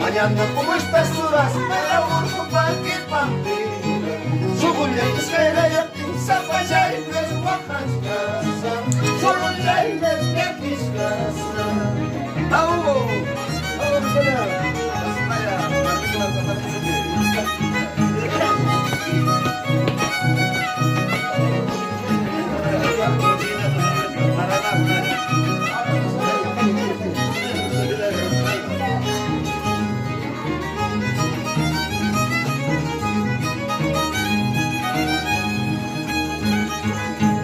Mañana como estas horas me la urco pa' que pampe. Subulia y esfera y artisa pa' ya y les guajas casa. Solo ya y les yaquis casa. ¡Augo! ¡Augo, mi sola! ¡Así vaya! ¡Martín, la cosa que se quiere!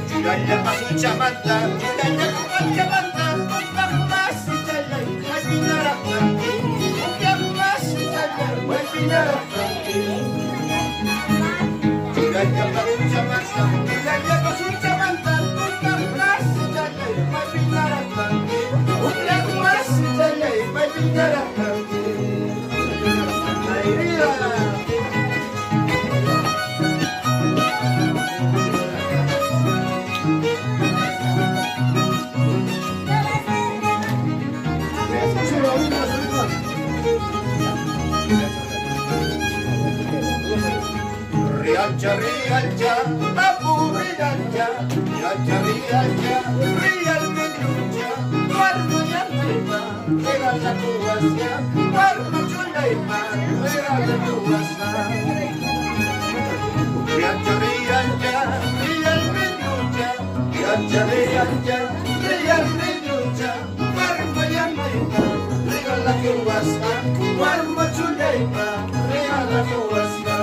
Churalla pasu chamanta, churalla kuat chamanta, kuat mas churalla, ay pinarata, kuat mas churalla, ay pinarata. Churalla pasu chamanta, churalla pasu chamanta, kuat mas churalla, ay pinarata, kuat mas churalla, ay pinarata. Ay vida. Rialcha, rialcha, papu rialcha, rialcha, rialcha, rial melucha, parma y alma, era la cubasya, parma chulaima, era la cubasya. Rialcha, rialcha, rial melucha, rialcha, rialcha, rial melucha, parma y alma, era la cubasya, parma chulaima, era la cubasya.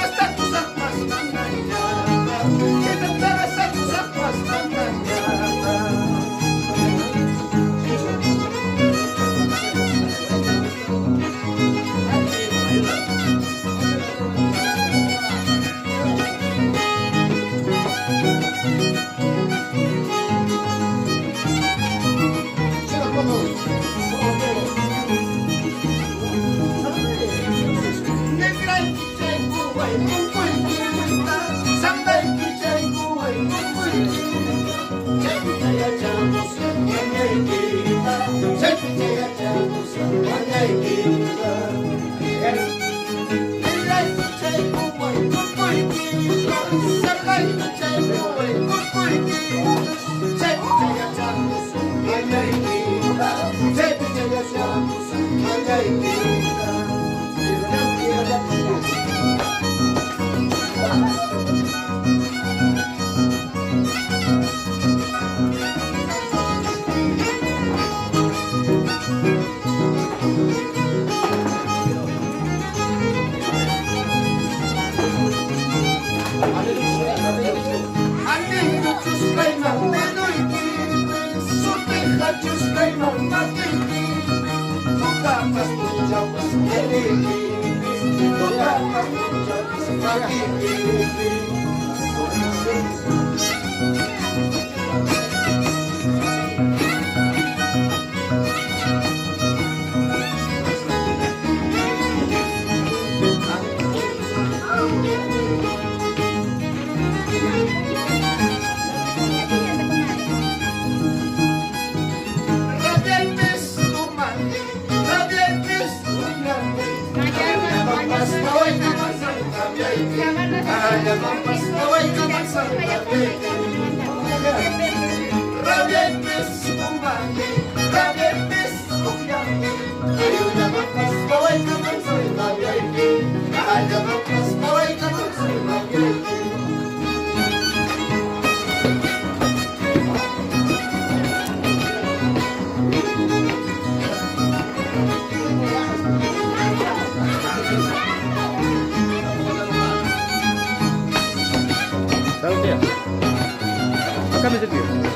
Estatus Jauh sendiri, bukan tanggung jawab semakin tinggi. Tahu dia? Akan bisa dia.